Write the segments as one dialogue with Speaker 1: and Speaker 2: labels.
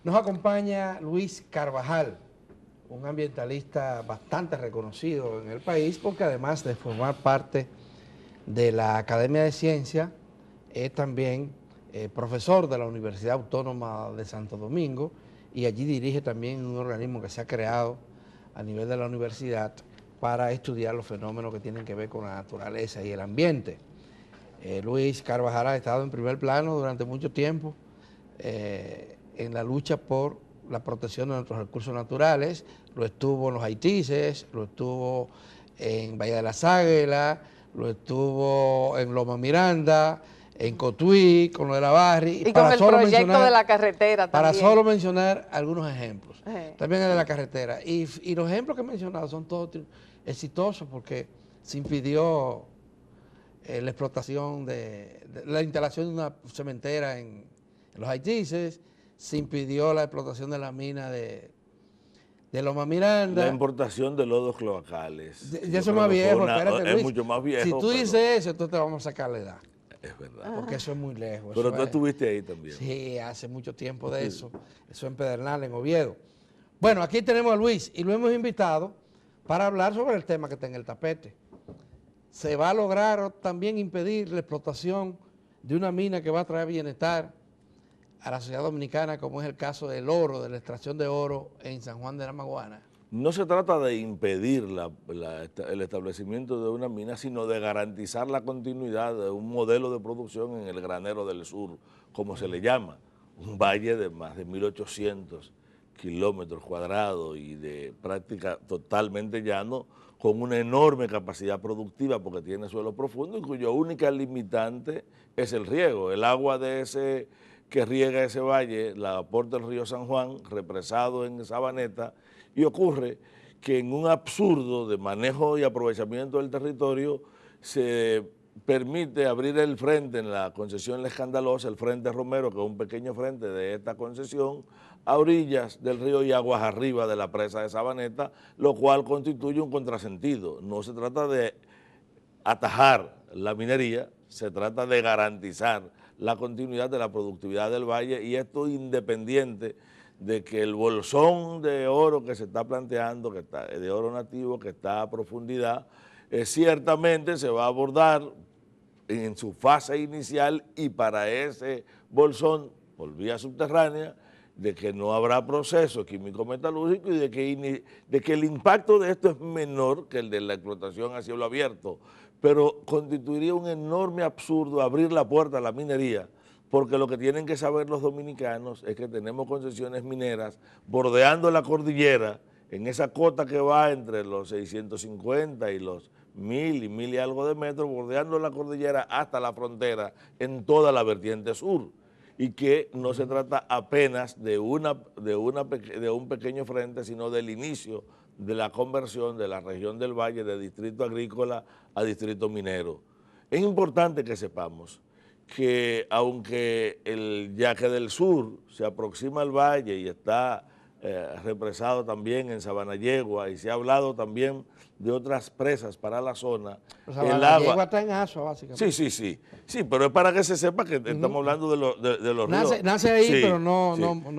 Speaker 1: Nos acompaña Luis Carvajal, un ambientalista bastante reconocido en el país, porque además de formar parte de la Academia de Ciencias, es también profesor de la Universidad Autónoma de Santo Domingo, y allí dirige también un organismo que se ha creado a nivel de la universidad para estudiar los fenómenos que tienen que ver con la naturaleza y el ambiente. Luis Carvajal ha estado en primer plano durante mucho tiempo en la lucha por la protección de nuestros recursos naturales. Lo estuvo en los Haitises, lo estuvo en Bahía de las Águilas, lo estuvo en Loma Miranda, en Cotuí, con lo de la Barri.
Speaker 2: Y con el proyecto de la carretera también.
Speaker 1: Para solo mencionar algunos ejemplos. También el de la carretera. Y los ejemplos que he mencionado son todos exitosos porque se impidió la explotación de la instalación de una cementera en los Haitises, se impidió la explotación de la mina de Loma Miranda.
Speaker 3: La importación de lodos cloacales.
Speaker 1: Ya eso es más viejo, espérate, Luis.
Speaker 3: Es mucho más viejo.
Speaker 1: Si tú dices eso, entonces te vamos a sacar la edad.
Speaker 3: Es verdad.
Speaker 1: Porque eso es muy lejos.
Speaker 3: Pero tú estuviste ahí también.
Speaker 1: Sí, hace mucho tiempo de eso. Eso en Pedernal, en Oviedo. Bueno, aquí tenemos a Luis y lo hemos invitado para hablar sobre el tema que está en el tapete. Se va a lograr también impedir la explotación de una mina que va a traer bienestar a la sociedad dominicana, como es el caso del oro, de la extracción de oro en San Juan de la Maguana.
Speaker 3: No se trata de impedir el establecimiento de una mina, sino de garantizar la continuidad de un modelo de producción en el Granero del Sur, como se le llama, un valle de más de 1.800 kilómetros cuadrados y de práctica totalmente llano, con una enorme capacidad productiva porque tiene suelo profundo y cuya única limitante es el riego. El agua que riega ese valle la aporta el río San Juan, represado en Sabaneta, y ocurre que en un absurdo de manejo y aprovechamiento del territorio se permite abrir el frente en la concesión La Escandalosa, el frente Romero, que es un pequeño frente de esta concesión, a orillas del río y aguas arriba de la presa de Sabaneta, lo cual constituye un contrasentido. No se trata de atajar la minería, se trata de garantizar la continuidad de la productividad del valle, y esto independiente de que el bolsón de oro que se está planteando, que está de oro nativo, que está a profundidad, ciertamente se va a abordar en su fase inicial, y para ese bolsón por vía subterránea, de que no habrá proceso químico metalúrgico y de que el impacto de esto es menor que el de la explotación a cielo abierto, pero constituiría un enorme absurdo abrir la puerta a la minería, porque lo que tienen que saber los dominicanos es que tenemos concesiones mineras bordeando la cordillera, en esa cota que va entre los 650 y los 1.000 y 1.000 y algo de metros, bordeando la cordillera hasta la frontera en toda la vertiente sur, y que no se trata apenas de un pequeño frente, sino del inicio de la conversión de la región del Valle de distrito agrícola a distrito minero. Es importante que sepamos que aunque el Yaque del Sur se aproxima al valle y está represado también en Sabanayegua, y se ha hablado también de otras presas para la zona.
Speaker 1: El agua está en Asua, básicamente.
Speaker 3: Sí, pero es para que se sepa que estamos hablando de los ríos.
Speaker 1: Nace ahí, sí, pero no.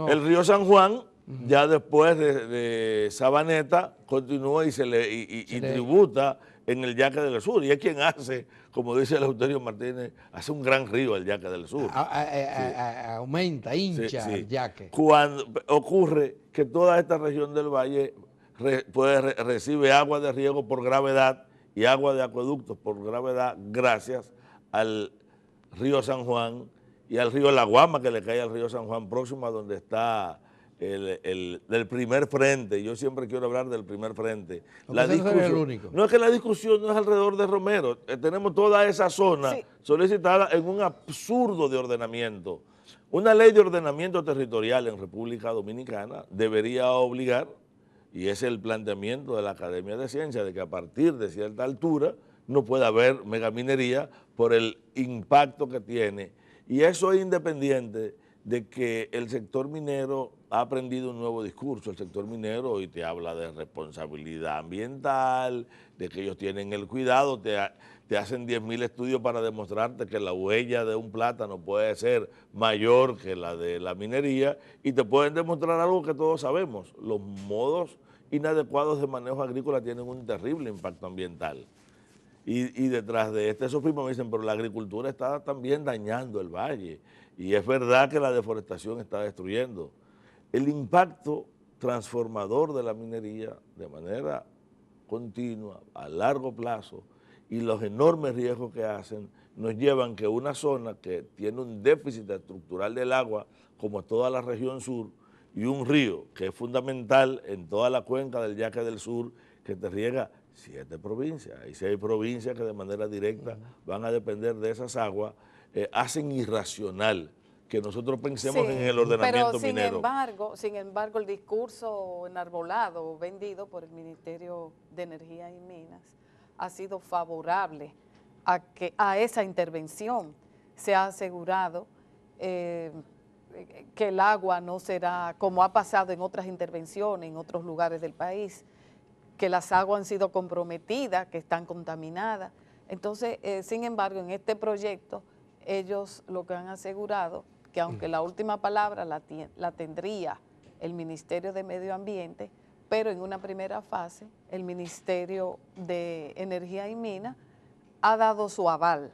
Speaker 3: El río San Juan, ya después de Sabaneta, continúa y tributa en el Yaque del Sur, y es quien hace, como dice Eleuterio Martínez, hace un gran río el Yaque del Sur.
Speaker 1: Aumenta, hincha el Yaque.
Speaker 3: Cuando ocurre que toda esta región del valle recibe agua de riego por gravedad y agua de acueductos por gravedad, gracias al río San Juan y al río La Guama, que le cae al río San Juan, próximo a donde está del primer frente. Yo siempre quiero hablar del primer frente. No es que la discusión no es alrededor de Romero, tenemos toda esa zona solicitada en un absurdo de ordenamiento. Una ley de ordenamiento territorial en República Dominicana debería obligar, y es el planteamiento de la Academia de Ciencias, de que a partir de cierta altura no puede haber megaminería por el impacto que tiene, y eso es independiente de que el sector minero ha aprendido un nuevo discurso el sector minero y te habla de responsabilidad ambiental, de que ellos tienen el cuidado, te hacen 10.000 estudios para demostrarte que la huella de un plátano puede ser mayor que la de la minería y te pueden demostrar algo que todos sabemos, los modos inadecuados de manejo agrícola tienen un terrible impacto ambiental. Y detrás de este sofisma me dicen, pero la agricultura está también dañando el valle. Y es verdad que la deforestación está destruyendo. El impacto transformador de la minería de manera continua, a largo plazo, y los enormes riesgos que hacen, nos llevan que una zona que tiene un déficit estructural del agua, como toda la región sur, y un río que es fundamental en toda la cuenca del Yaque del Sur, que te riega 7 provincias, y 6 provincias que de manera directa van a depender de esas aguas, hacen irracional que nosotros pensemos en el ordenamiento minero.
Speaker 2: Sin embargo, el discurso enarbolado, vendido por el Ministerio de Energía y Minas, ha sido favorable a esa intervención. Se ha asegurado que el agua no será, como ha pasado en otras intervenciones en otros lugares del país, que las aguas han sido comprometidas, que están contaminadas. Entonces, sin embargo, en este proyecto, ellos lo que han asegurado, que aunque la última palabra la tendría el Ministerio de Medio Ambiente, pero en una primera fase, el Ministerio de Energía y Minas ha dado su aval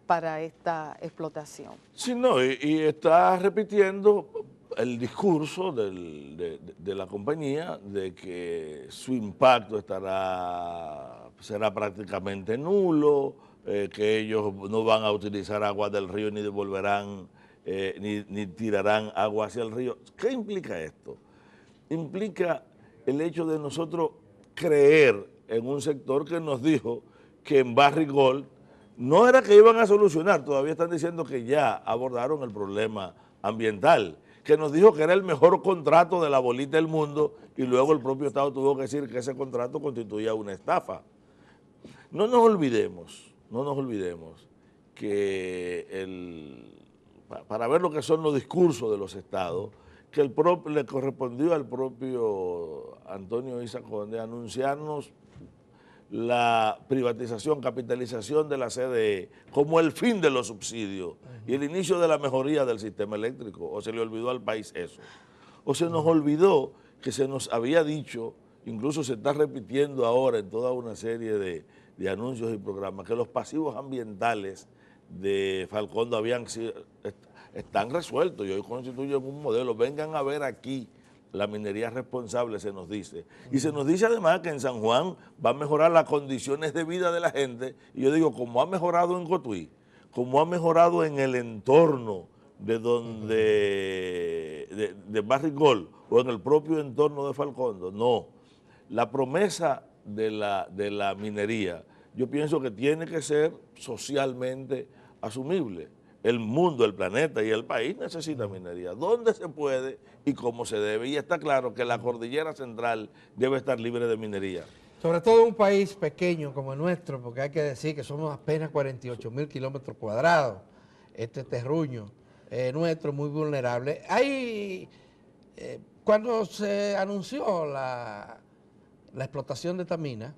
Speaker 2: para esta explotación.
Speaker 3: Sí, no, y está repitiendo el discurso de la compañía de que su impacto será prácticamente nulo, que ellos no van a utilizar agua del río ni devolverán, ni tirarán agua hacia el río. ¿Qué implica esto? Implica el hecho de nosotros creer en un sector que nos dijo que en Barrick Gold no era que iban a solucionar, todavía están diciendo que ya abordaron el problema ambiental, que nos dijo que era el mejor contrato de la bolita del mundo y luego el propio Estado tuvo que decir que ese contrato constituía una estafa. No nos olvidemos que para ver lo que son los discursos de los estados, que le correspondió al propio Antonio Isa Conde anunciarnos la privatización, capitalización de la CDE como el fin de los subsidios y el inicio de la mejoría del sistema eléctrico. ¿O se le olvidó al país eso? ¿O se nos olvidó que se nos había dicho, incluso se está repitiendo ahora en toda una serie de anuncios y programas, que los pasivos ambientales de Falcondo están resueltos y hoy constituyen un modelo? Vengan a ver aquí la minería responsable, se nos dice. Y se nos dice además que en San Juan va a mejorar las condiciones de vida de la gente. Y yo digo, como ha mejorado en Cotuí, como ha mejorado en el entorno de Barrick Gold o en el propio entorno de Falcondo, no. La promesa de la minería, yo pienso que tiene que ser socialmente asumible. El mundo, el planeta y el país necesita minería. ¿Dónde se puede y cómo se debe? Y está claro que la cordillera central debe estar libre de minería.
Speaker 1: Sobre todo en un país pequeño como el nuestro, porque hay que decir que somos apenas 48.000 kilómetros cuadrados, este terruño nuestro muy vulnerable. Cuando se anunció la explotación de esta mina,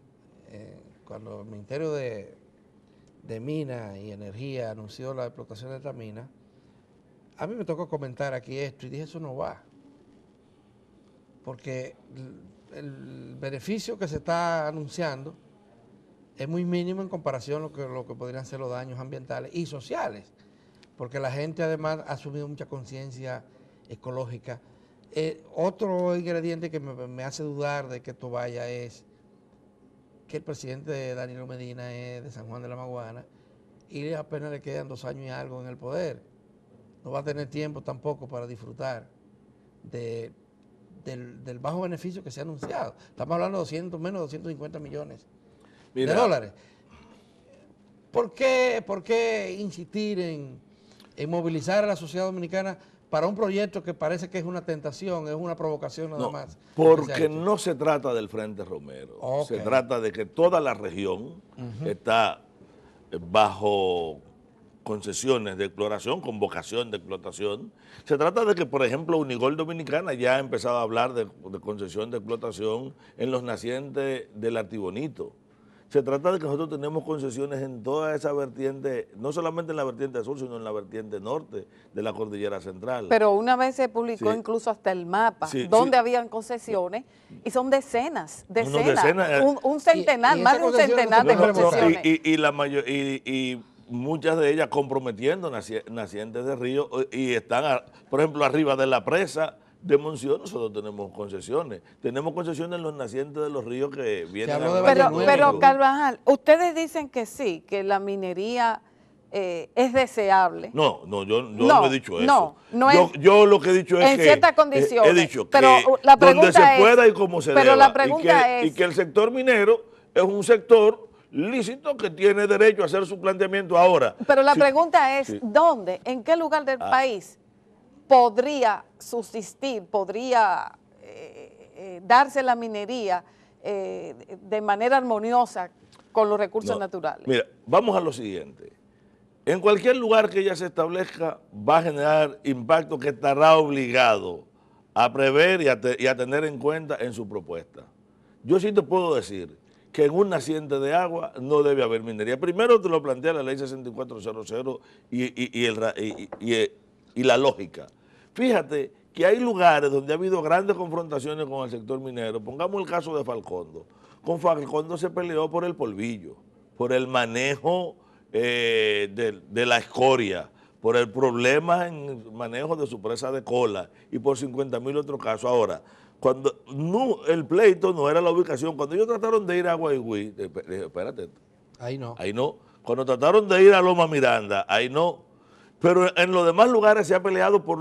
Speaker 1: cuando el Ministerio de Minas y Energía anunció la explotación de esta mina, a mí me tocó comentar aquí esto y dije, eso no va. Porque el beneficio que se está anunciando es muy mínimo en comparación a lo que podrían ser los daños ambientales y sociales, porque la gente además ha asumido mucha conciencia ecológica. Otro ingrediente que me hace dudar de que esto vaya es que el presidente Danilo Medina es de San Juan de la Maguana y apenas le quedan 2 años y algo en el poder. No va a tener tiempo tampoco para disfrutar del bajo beneficio que se ha anunciado. Estamos hablando de menos de 250 millones de dólares. ¿Por qué insistir en movilizar a la sociedad dominicana para un proyecto que parece que es una tentación, es una provocación nada más?
Speaker 3: Porque no se trata del Frente Romero, se trata de que toda la región está bajo concesiones de exploración con vocación de explotación. Se trata de que, por ejemplo, Unigol Dominicana ya ha empezado a hablar de concesión de explotación en los nacientes del Artibonito. Se trata de que nosotros tenemos concesiones en toda esa vertiente, no solamente en la vertiente sur, sino en la vertiente norte de la cordillera central.
Speaker 2: Pero una vez se publicó
Speaker 3: Sí.
Speaker 2: incluso hasta el mapa,
Speaker 3: Sí,
Speaker 2: donde
Speaker 3: sí.
Speaker 2: habían concesiones, y son decenas,
Speaker 3: decenas,
Speaker 2: un centenar,
Speaker 1: y
Speaker 2: más
Speaker 1: esas
Speaker 2: de un
Speaker 1: concesiones
Speaker 2: centenar de
Speaker 1: no se pueden
Speaker 2: concesiones.
Speaker 3: Y la mayor, y muchas de ellas comprometiendo nacientes de río y están, por ejemplo, arriba de la presa de Monción. Nosotros tenemos concesiones. Tenemos concesiones en los nacientes de los ríos que vienen
Speaker 1: habló de
Speaker 3: a
Speaker 1: Valle
Speaker 2: Pero,
Speaker 1: Nuevo.
Speaker 2: pero Carvajal, ustedes dicen que sí, que la minería es deseable.
Speaker 3: No, yo no he dicho eso.
Speaker 2: No
Speaker 3: yo lo que he dicho es
Speaker 2: en
Speaker 3: que
Speaker 2: ciertas condiciones.
Speaker 3: he dicho
Speaker 2: Pero
Speaker 3: que
Speaker 2: la
Speaker 3: donde
Speaker 2: pregunta
Speaker 3: se
Speaker 2: es,
Speaker 3: pueda y como se
Speaker 2: pero
Speaker 3: deba.
Speaker 2: la pregunta
Speaker 3: y que el sector minero es un sector lícito que tiene derecho a hacer su planteamiento ahora.
Speaker 2: Pero la
Speaker 3: Sí,
Speaker 2: pregunta es,
Speaker 3: sí.
Speaker 2: ¿dónde, en qué lugar del país podría subsistir, podría darse la minería de manera armoniosa con los recursos
Speaker 3: No,
Speaker 2: naturales?
Speaker 3: Mira, vamos a lo siguiente. En cualquier lugar que ella se establezca va a generar impacto que estará obligado a prever y a tener en cuenta en su propuesta. Yo sí te puedo decir que en un naciente de agua no debe haber minería. Primero te lo plantea la ley 6400 y la lógica. Fíjate que hay lugares donde ha habido grandes confrontaciones con el sector minero. Pongamos el caso de Falcondo. Con Falcondo se peleó por el polvillo, por el manejo de la escoria, por el problema en el manejo de su presa de cola y por 50.000 otros casos. Ahora, cuando el pleito no era la ubicación, cuando ellos trataron de ir a Guayguí, espérate,
Speaker 1: Ahí no.
Speaker 3: ahí no. Cuando trataron de ir a Loma Miranda, ahí no. Pero en los demás lugares se ha peleado por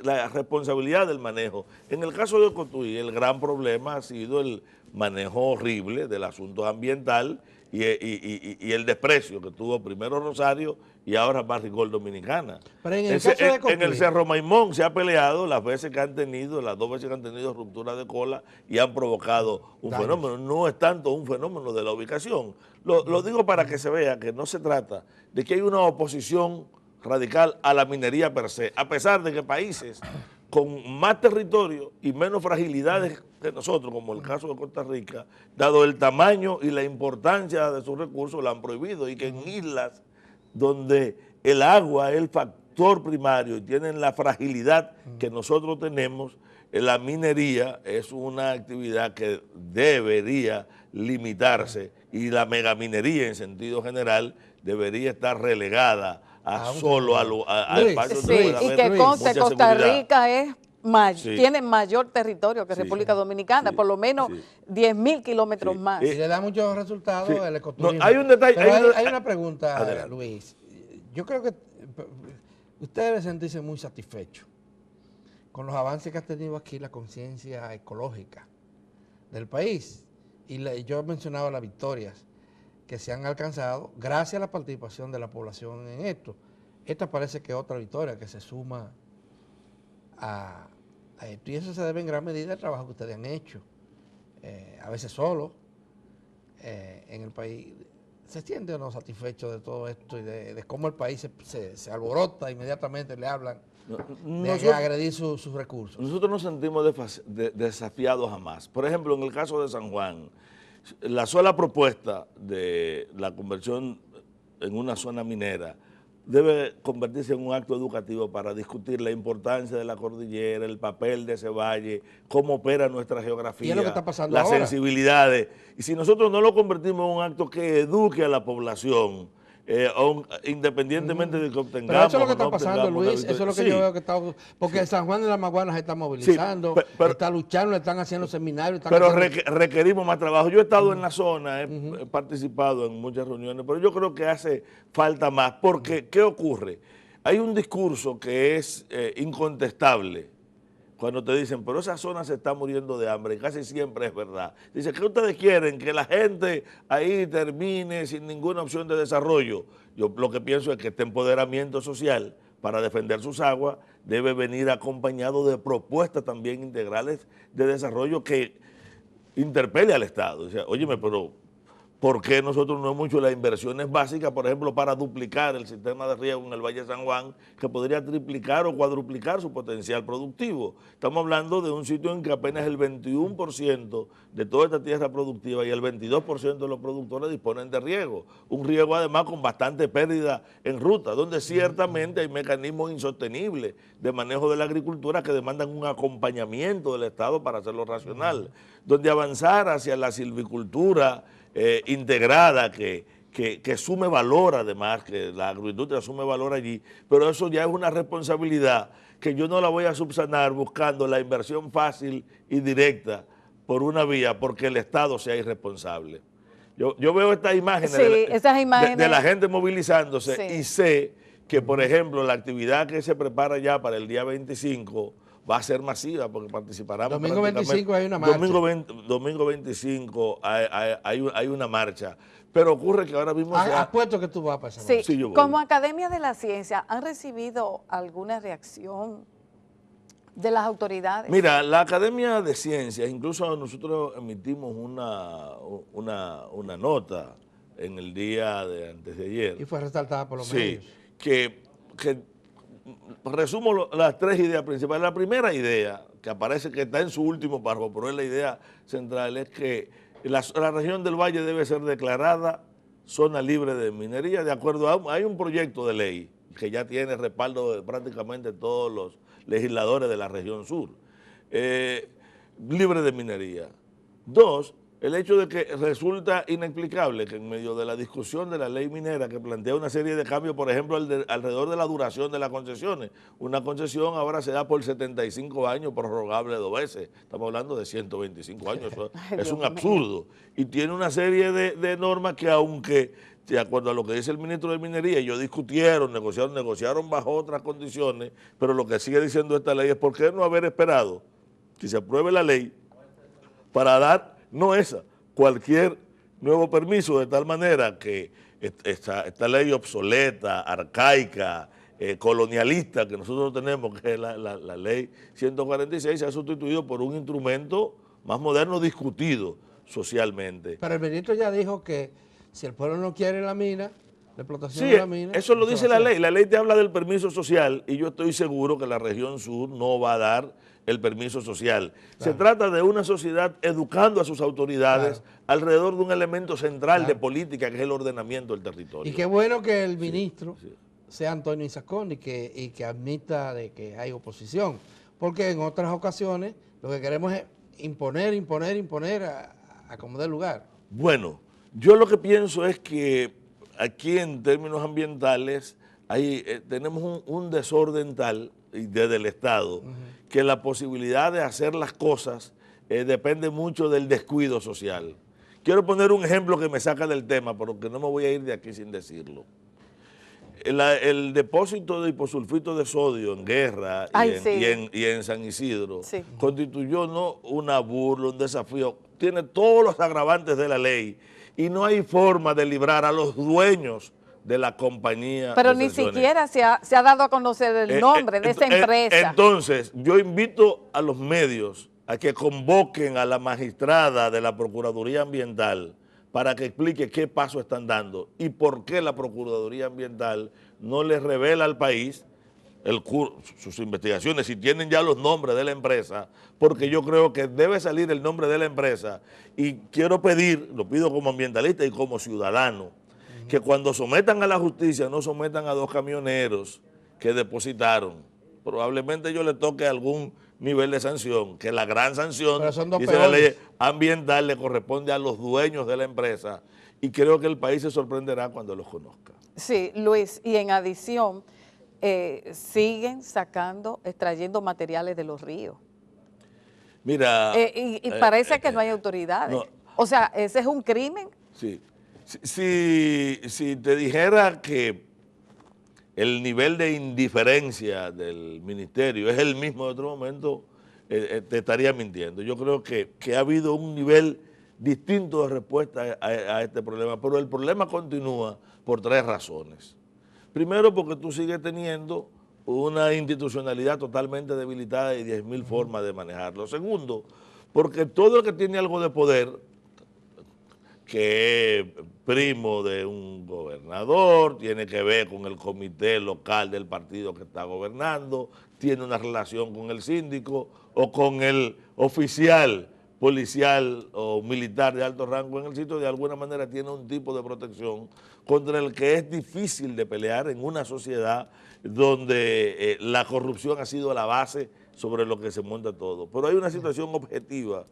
Speaker 3: la responsabilidad del manejo. En el caso de Cotuí, el gran problema ha sido el manejo horrible del asunto ambiental y el desprecio que tuvo primero Rosario y ahora Barrigol Dominicana.
Speaker 1: Pero en el caso de Cotuí,
Speaker 3: en el Cerro Maimón se ha peleado las dos veces que han tenido ruptura de cola y han provocado un
Speaker 1: daños.
Speaker 3: fenómeno. No es tanto un fenómeno de la ubicación. Lo digo para que se vea que no se trata de que hay una oposición radical a la minería per se, a pesar de que países con más territorio y menos fragilidades que nosotros, como el caso de Costa Rica, dado el tamaño y la importancia de sus recursos, la han prohibido, y que en islas donde el agua es el factor primario y tienen la fragilidad que nosotros tenemos, la minería es una actividad que debería limitarse, y la megaminería en sentido general debería estar relegada a solo a
Speaker 1: Luis,
Speaker 3: espacios
Speaker 2: Sí,
Speaker 3: donde pueda
Speaker 2: y
Speaker 3: haber
Speaker 2: que conste,
Speaker 3: mucha
Speaker 2: Costa
Speaker 3: seguridad.
Speaker 2: Rica es
Speaker 3: Sí.
Speaker 2: tiene mayor territorio que
Speaker 3: Sí.
Speaker 2: República Dominicana,
Speaker 3: Sí.
Speaker 2: por lo menos
Speaker 3: Sí.
Speaker 2: 10.000 kilómetros
Speaker 3: Sí.
Speaker 2: más.
Speaker 1: y le da muchos resultados
Speaker 3: Sí.
Speaker 1: el ecoturismo.
Speaker 3: No, hay un detalle-
Speaker 1: Pero
Speaker 3: hay un-
Speaker 1: hay una pregunta,
Speaker 3: Adelante.
Speaker 1: Luis. Yo creo que usted debe sentirse muy satisfecho con los avances que ha tenido aquí la conciencia ecológica del país. Y yo mencionaba las victorias que se han alcanzado gracias a la participación de la población en esto. Esta parece que es otra victoria que se suma a esto. Y eso se debe en gran medida al trabajo que ustedes han hecho, a veces solo, en el país. ¿Se siente o no satisfecho de todo esto y de cómo el país se alborota, inmediatamente le hablan de agredir sus recursos?
Speaker 3: Nosotros nos sentimos desafiados jamás. Por ejemplo, en el caso de San Juan, la sola propuesta de la conversión en una zona minera debe convertirse en un acto educativo para discutir la importancia de la cordillera, el papel de ese valle, cómo opera nuestra geografía,
Speaker 1: ¿Y es lo que está pasando
Speaker 3: las
Speaker 1: ahora?
Speaker 3: sensibilidades. Y si nosotros no lo convertimos en un acto que eduque a la población, independientemente de que obtengamos.
Speaker 1: Pero eso es lo que
Speaker 3: o no
Speaker 1: está pasando,
Speaker 3: obtengamos una
Speaker 1: Luis, eso es lo que
Speaker 3: victoria.
Speaker 1: yo veo que está... Porque San Juan de la Maguana se está movilizando,
Speaker 3: pero-
Speaker 1: está luchando, están haciendo seminarios. Están
Speaker 3: Pero
Speaker 1: haciendo-
Speaker 3: requerimos más trabajo. Yo he estado en la zona, he participado en muchas reuniones, pero yo creo que hace falta más, porque ¿qué ocurre? Hay un discurso que es incontestable cuando te dicen, pero esa zona se está muriendo de hambre, y casi siempre es verdad. Dice, ¿qué ustedes quieren? Que la gente ahí termine sin ninguna opción de desarrollo. Yo lo que pienso es que este empoderamiento social para defender sus aguas debe venir acompañado de propuestas también integrales de desarrollo que interpele al Estado. O sea, óyeme, pero ¿Por qué nosotros no hemos hecho las inversiones básicas, por ejemplo, para duplicar el sistema de riego en el Valle de San Juan, que podría triplicar o cuadruplicar su potencial productivo? Estamos hablando de un sitio en que apenas el 21% de toda esta tierra productiva y el 22% de los productores disponen de riego. Un riego además con bastante pérdida en ruta, donde ciertamente hay mecanismos insostenibles de manejo de la agricultura que demandan un acompañamiento del Estado para hacerlo racional, donde avanzar hacia la silvicultura integrada que sume valor, además, que la agroindustria sume valor allí, pero eso ya es una responsabilidad que yo no la voy a subsanar buscando la inversión fácil y directa por una vía, porque el Estado sea irresponsable. Yo veo estas imágenes,
Speaker 2: sí,
Speaker 3: de la gente movilizándose, sí, y sé que, por ejemplo, la actividad que se prepara ya para el día 25 va a ser masiva porque participarán.
Speaker 1: Domingo 25 hay una marcha.
Speaker 3: Domingo 25 hay una marcha. Pero ocurre que ahora mismo...
Speaker 1: Apuesto que tú vas a pasar.
Speaker 2: Sí, sí, como Academia de la Ciencia, ¿han recibido alguna reacción de las autoridades?
Speaker 3: Mira, la Academia de Ciencias, incluso nosotros emitimos una nota en el día de antes de ayer.
Speaker 1: Y fue resaltada por los medios.
Speaker 3: Que resumo las tres ideas principales. La primera idea, que aparece que está en su último párrafo, pero es la idea central, es que la región del Valle debe ser declarada zona libre de minería, de acuerdo a... Hay un proyecto de ley que ya tiene respaldo de prácticamente todos los legisladores de la región sur, libre de minería. Dos, el hecho de que resulta inexplicable que en medio de la discusión de la ley minera que plantea una serie de cambios, por ejemplo, alrededor de la duración de las concesiones, una concesión ahora se da por 75 años, prorrogable 2 veces, estamos hablando de 125 años, eso es un absurdo, y tiene una serie de normas que, aunque de acuerdo a lo que dice el ministro de Minería, ellos negociaron bajo otras condiciones, pero lo que sigue diciendo esta ley es ¿por qué no haber esperado que se apruebe la ley para dar, no esa, cualquier nuevo permiso, de tal manera que esta ley obsoleta, arcaica, colonialista que nosotros tenemos, que es la ley 146, se ha sustituido por un instrumento más moderno discutido socialmente?
Speaker 1: Pero el ministro ya dijo que si el pueblo no quiere la mina, la explotación de la mina...
Speaker 3: Eso lo dice la ley. La ley te habla del permiso social y yo estoy seguro que la región sur no va a dar el permiso social. Claro. Se trata de una sociedad educando a sus autoridades alrededor de un elemento central de política que es el ordenamiento del territorio.
Speaker 1: Y qué bueno que el ministro sea Antonio Isacón y que admita de que hay oposición, porque en otras ocasiones lo que queremos es imponer a como dé lugar.
Speaker 3: Bueno, yo lo que pienso es que aquí en términos ambientales tenemos un desorden tal desde el Estado que la posibilidad de hacer las cosas depende mucho del descuido social. Quiero poner un ejemplo que me saca del tema, pero que no me voy a ir de aquí sin decirlo. El depósito de hiposulfito de sodio en Guerra y en San Isidro constituyó no una burla, un desafío, tiene todos los agravantes de la ley y no hay forma de librar a los dueños de la compañía.
Speaker 2: Pero ni siquiera se ha dado a conocer el nombre de esa empresa.
Speaker 3: Entonces, yo invito a los medios a que convoquen a la magistrada de la Procuraduría Ambiental para que explique qué paso están dando y por qué la Procuraduría Ambiental no les revela al país sus investigaciones, si tienen ya los nombres de la empresa, porque yo creo que debe salir el nombre de la empresa y quiero pedir, lo pido como ambientalista y como ciudadano, que cuando sometan a la justicia no sometan a 2 camioneros que depositaron. Probablemente yo le toque algún nivel de sanción, que la gran sanción, dice la ley ambiental, le corresponde a los dueños de la empresa y creo que el país se sorprenderá cuando los conozca.
Speaker 2: Sí, Luis, y en adición, siguen extrayendo materiales de los ríos.
Speaker 3: Mira...
Speaker 2: y parece que no hay autoridades. No, o sea, ese es un crimen.
Speaker 3: Sí. Si te dijera que el nivel de indiferencia del ministerio es el mismo de otro momento, te estaría mintiendo. Yo creo que ha habido un nivel distinto de respuesta a este problema, pero el problema continúa por 3 razones. Primero, porque tú sigues teniendo una institucionalidad totalmente debilitada y 10.000 formas de manejarlo. Segundo, porque todo el que tiene algo de poder que es primo de un gobernador, tiene que ver con el comité local del partido que está gobernando, tiene una relación con el síndico o con el oficial policial o militar de alto rango en el sitio, de alguna manera tiene un tipo de protección contra el que es difícil de pelear en una sociedad donde la corrupción ha sido la base sobre lo que se monta todo. Pero hay una situación objetiva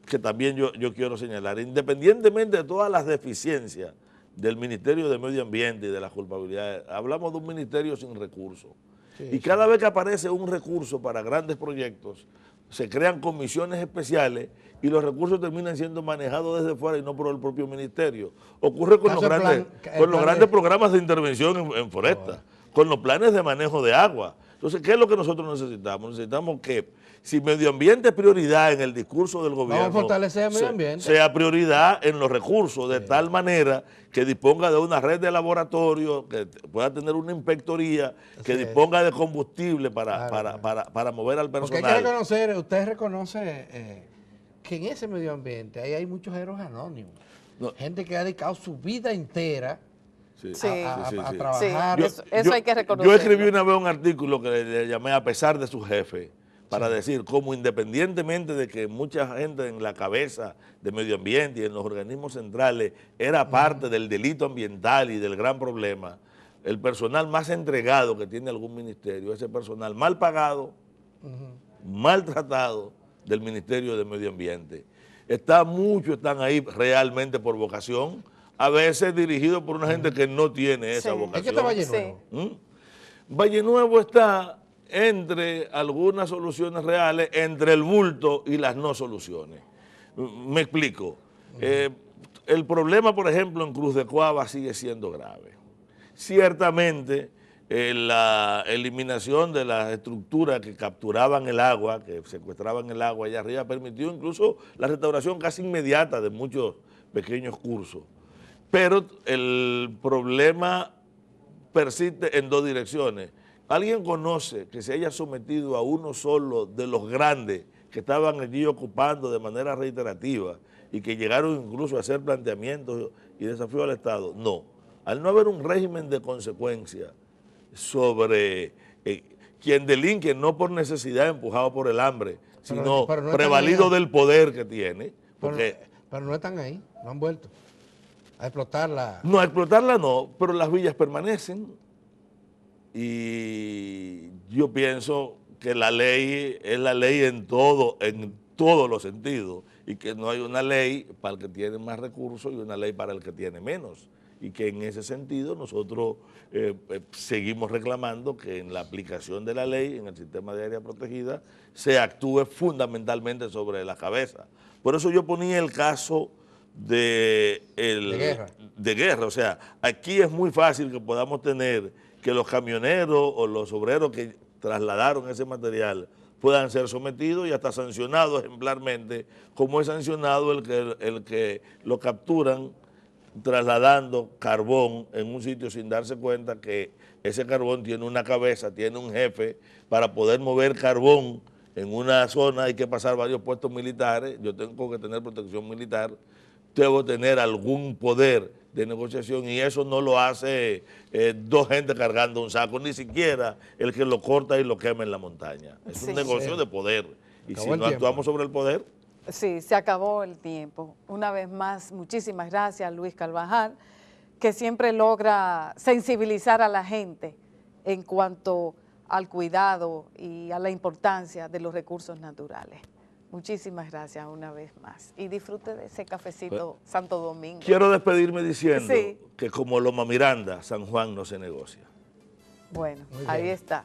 Speaker 3: que también yo quiero señalar. Independientemente de todas las deficiencias del Ministerio de Medio Ambiente y de las culpabilidades, hablamos de un ministerio sin recursos. Sí, y cada vez que aparece un recurso para grandes proyectos, se crean comisiones especiales y los recursos terminan siendo manejados desde fuera y no por el propio ministerio. Ocurre con los grandes programas de intervención en forestas, con los planes de manejo de agua. Entonces, ¿qué es lo que nosotros necesitamos? Necesitamos que, si medio ambiente es prioridad en el discurso del gobierno,
Speaker 1: vamos a fortalecer el medio ambiente,
Speaker 3: sea prioridad en los recursos, de tal manera que disponga de una red de laboratorios, que pueda tener una inspectoría, que disponga de combustible para mover al personal.
Speaker 1: Porque hay que reconocer, usted reconoce que en ese medio ambiente ahí hay muchos héroes anónimos, gente que ha dedicado su vida entera a trabajar.
Speaker 2: Eso hay que reconocer.
Speaker 3: Yo escribí una vez un artículo que le llamé "A pesar de su jefe", para decir cómo, independientemente de que mucha gente en la cabeza de medio ambiente y en los organismos centrales era parte del delito ambiental y del gran problema, el personal más entregado que tiene algún ministerio, ese personal mal pagado, maltratado del Ministerio de Medio Ambiente. Muchos están ahí realmente por vocación, a veces dirigidos por una gente que no tiene esa vocación.
Speaker 1: ¿Es que está Valle Nuevo?
Speaker 3: Valle Nuevo está entre algunas soluciones reales, entre el bulto y las no soluciones. Me explico. El problema, por ejemplo, en Cruz de Coaba sigue siendo grave. Ciertamente, la eliminación de las estructuras que capturaban el agua, que secuestraban el agua allá arriba, permitió incluso la restauración casi inmediata de muchos pequeños cursos. Pero el problema persiste en dos direcciones. ¿Alguien conoce que se haya sometido a uno solo de los grandes que estaban allí ocupando de manera reiterativa y que llegaron incluso a hacer planteamientos y desafíos al Estado? No. Al no haber un régimen de consecuencia sobre quien delinque no por necesidad, empujado por el hambre, sino no prevalido del poder que tiene.
Speaker 1: Pero no están ahí, no han vuelto a explotarla.
Speaker 3: No, a explotarla no, pero las villas permanecen. Y yo pienso que la ley es la ley en todos los sentidos, y que no hay una ley para el que tiene más recursos y una ley para el que tiene menos, y que en ese sentido nosotros seguimos reclamando que en la aplicación de la ley en el sistema de área protegida se actúe fundamentalmente sobre la cabeza. Por eso yo ponía el caso de guerra. O sea, aquí es muy fácil que podamos tener que los camioneros o los obreros que trasladaron ese material puedan ser sometidos y hasta sancionados ejemplarmente, como es sancionado el que lo capturan trasladando carbón en un sitio sin darse cuenta que ese carbón tiene una cabeza, tiene un jefe. Para poder mover carbón en una zona hay que pasar varios puestos militares. Yo tengo que tener protección militar, debo tener algún poder de negociación, y eso no lo hace dos gente cargando un saco, ni siquiera el que lo corta y lo quema en la montaña. Es un negocio de poder, y si no actuamos sobre el poder.
Speaker 2: Sí, se acabó el tiempo. Una vez más, muchísimas gracias, Luis Carvajal, que siempre logra sensibilizar a la gente en cuanto al cuidado y a la importancia de los recursos naturales. Muchísimas gracias una vez más. Y disfrute de ese cafecito Santo Domingo.
Speaker 3: Quiero despedirme diciendo que como Loma Miranda, San Juan no se negocia.
Speaker 2: Bueno, ahí está.